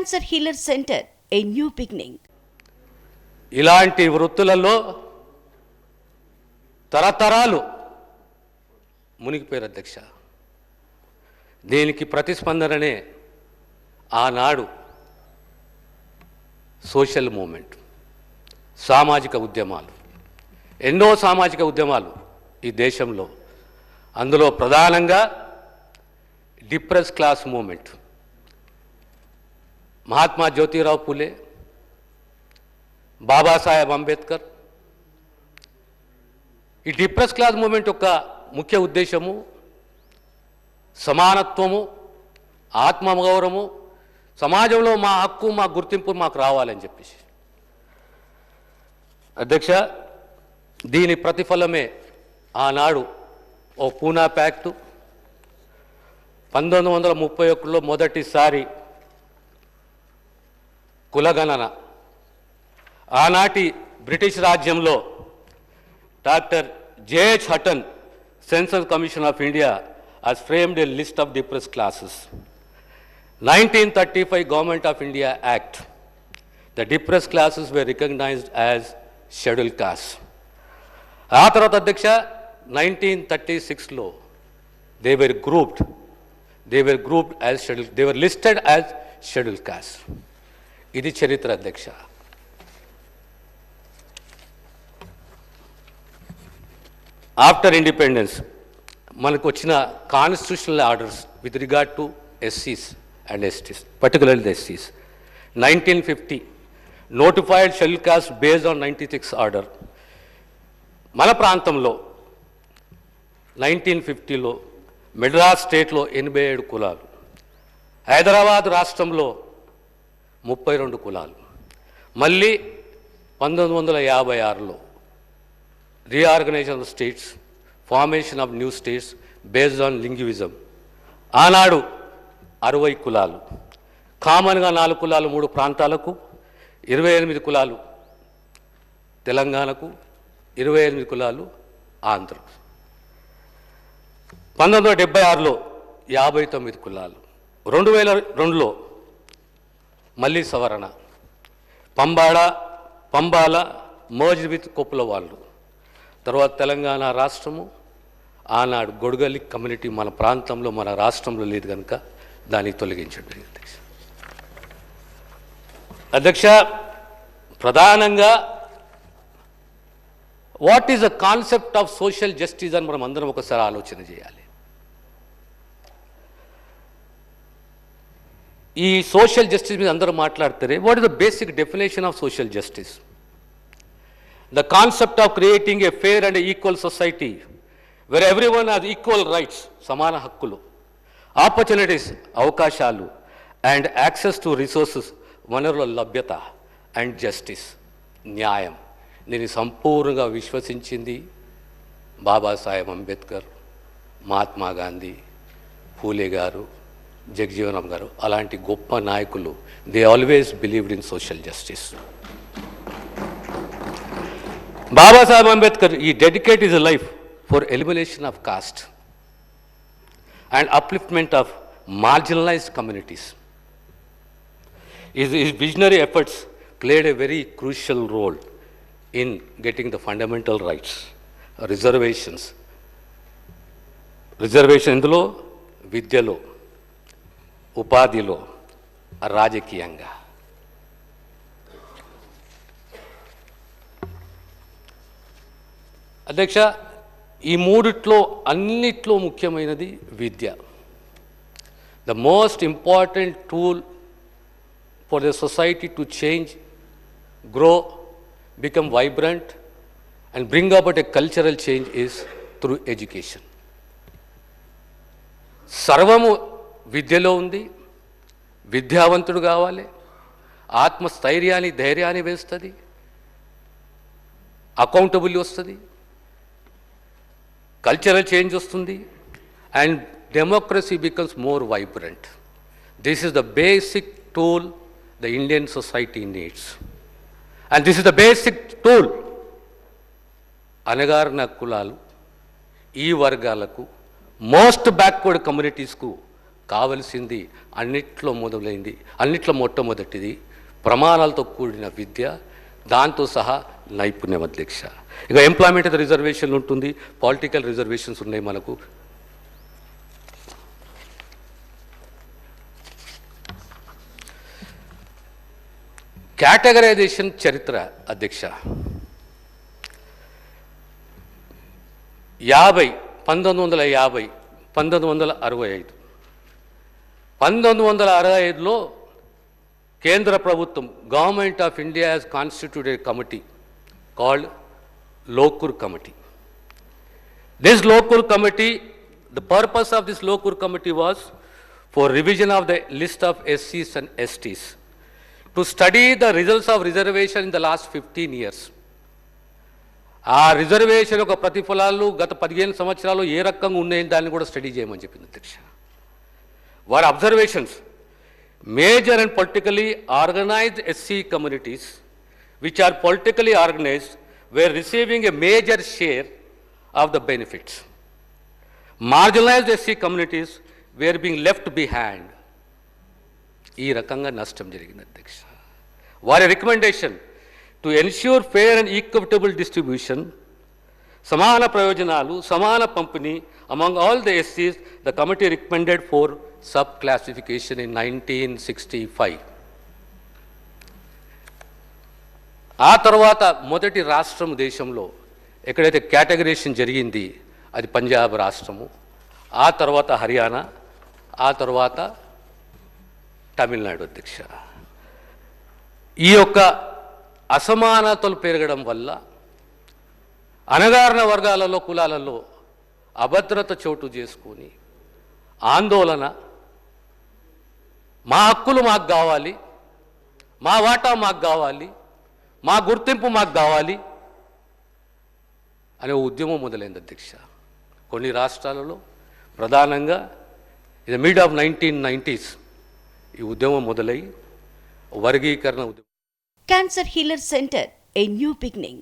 Cancer Healer Center, a new beginning. ఇలాంటి వృత్తులలో తరతరాలు మునిగిపోయారు అధ్యక్ష. దీనికి ప్రతిస్పందననే ఆనాడు సోషల్ మూమెంట్, సామాజిక ఉద్యమాలు, ఎన్నో సామాజిక ఉద్యమాలు ఈ దేశంలో. అందులో ప్రధానంగా depress class movement, Mahatma Jyotirao Phule, Babasaheb Ambedkar. ఈ డిప్రెస్ క్లాస్ మూమెంట్ యొక్క ముఖ్య ఉద్దేశము సమానత్వము, ఆత్మగౌరవము, సమాజంలో మా హక్కు, మా గుర్తింపు మాకు రావాలని చెప్పేసి. అధ్యక్ష, దీని ప్రతిఫలమే ఆనాడు ఓ పూనా ప్యాక్టు, 1931లో మొదటిసారి కులగణన. ఆనాటి బ్రిటిష్ రాజ్యంలో doctor JH Hutton, census commission of India, has framed a list of depressed classes. 1935 Government of India Act, the depressed classes were recognized as scheduled castes. ఆ తర్వాత అధ్యక్ష 1936లో they were grouped as scheduled, they were listed as scheduled castes. ఇది చరిత్ర అధ్యక్ష. After independence మనకు వచ్చిన constitutional orders with regard to ఎస్సీస్ and ఎస్టీస్, particularly ఎస్సీస్. 1950 notified schedule caste based on 96 order. మన ప్రాంతంలో 1950లో మెడ్రాస్ స్టేట్లో 87 కులాలు, హైదరాబాద్ రాష్ట్రంలో 32 కులాలు. మళ్ళీ 1956లో reorganization of states, formation of new states based on linguism. ఆనాడు 60 కులాలు, కామన్గా 4 కులాలు 3 ప్రాంతాలకు, 28 కులాలు తెలంగాణకు, 28 కులాలు ఆంధ్రకు. 1976లో 59 కులాలు. 2002లో మళ్ళీ సవరణ, పంబాల మర్జ్ విత్ కొప్పుల వాళ్ళు. తర్వాత తెలంగాణ రాష్ట్రము, ఆనాడు గొడుగలి కమ్యూనిటీ మన ప్రాంతంలో, మన రాష్ట్రంలో లేదు కనుక దానికి తొలగించడం జరిగింది అధ్యక్ష. ప్రధానంగా what is the concept of social justice అని మనం అందరం ఒకసారి ఆలోచన చేయాలి. ఈ సోషల్ జస్టిస్ మీద అందరూ మాట్లాడతారే, what is the basic definition of social justice? The concept of creating a fair and equal society where everyone has equal rights, samana hakkulu, opportunities, avakashalu, and access to resources, vanarula labhyata, and justice, న్యాయం. దీన్ని సంపూర్ణంగా విశ్వసించింది బాబాసాహెబ్ అంబేద్కర్, మహాత్మా గాంధీ, పూలే గారు, జగజీవనం గారు. అలాంటి గొప్ప నాయకులు, they always believed in social justice. Babasaheb Ambedkar, he dedicated his life for elimination of caste and upliftment of marginalized communities. His visionary efforts played a very crucial role in getting the fundamental rights, reservations. Reservation ఇందులో విద్యలో, ఉపాధిలో, రాజకీయంగా. అధ్యక్ష, ఈ మూడిట్లో అన్నిట్లో ముఖ్యమైనది విద్య. The most important tool for the society to change, grow, become vibrant and bring about a cultural change is through education. సర్వము విద్యలో ఉంది. విద్యావంతుడు కావాలి, ఆత్మస్థైర్యాన్ని, ధైర్యాన్ని వేస్తుంది, అకౌంటబుల్ వస్తుంది, కల్చరల్ చేంజ్ వస్తుంది, and democracy becomes more vibrant. This is the basic tool the Indian society needs, and this is the basic tool అనగారిన కులాలు, ఈ వర్గాలకు, మోస్ట్ బ్యాక్వర్డ్ కమ్యూనిటీస్కు కావలసింది అన్నిట్లో మొదలైంది, అన్నిట్లో మొట్టమొదటిది ప్రమాణాలతో కూడిన విద్య, దాంతో సహా నైపుణ్యం అధ్యక్ష. ఇక ఎంప్లాయ్మెంట్ రిజర్వేషన్ ఉంటుంది, పొలిటికల్ రిజర్వేషన్స్ ఉన్నాయి మనకు. కేటగరైజేషన్ చరిత్ర అధ్యక్ష. 1950, 1965, 1965లో కేంద్ర ప్రభుత్వం, government of India has constituted a committee called Lokur Committee. This Lokur Committee, the purpose of this Lokur Committee was for revision of the list of SCs and STs, to study the results of reservation in the last 15 years. ఆ reservation యొక్క ప్రతిఫలాలు గత 15 సంవత్సరాలు ఏ రకంగా ఉన్నాయని దాన్ని కూడా study చేయమని చెప్పింది అధ్యక్ష. వారి observations, major and politically organised SC communities which are politically organized were receiving a major share of the benefits. Marginalized SC communities were being left behind. ఈ రకంగా నష్టం జరిగింది అధ్యక్ష. వారి recommendation to ensure fair and equitable distribution, సమాన ప్రయోజనాలు, సమాన పంపిణీ అమంగ్ ఆల్ ద ఎస్సీస్, the committee recommended for sub classification in 1965. ఆ తర్వాత మొదటి రాష్ట్రం దేశంలో ఎక్కడైతే కేటగరైజేషన్ జరిగింది అది పంజాబ్ రాష్ట్రము, ఆ తర్వాత హర్యానా, ఆ తర్వాత తమిళనాడు అధ్యక్ష. ఈ యొక్క అసమానతలు పెరగడం వల్ల అణగారిన వర్గాలలో, కులాలలో అభద్రత చోటు చేసుకొని ఆందోళన, మా హక్కులు మాకు కావాలి, మా వాటా మాకు కావాలి, మా గుర్తింపు మాకు కావాలి అనే ఉద్యమం మొదలైంది అధ్యక్ష. కొన్ని రాష్ట్రాలలో ప్రధానంగా ఇది మిడ్ ఆఫ్ 1990s ఈ ఉద్యమం మొదలై వర్గీకరణ ఉద్యమం. Cancer Healer Center, a new beginning.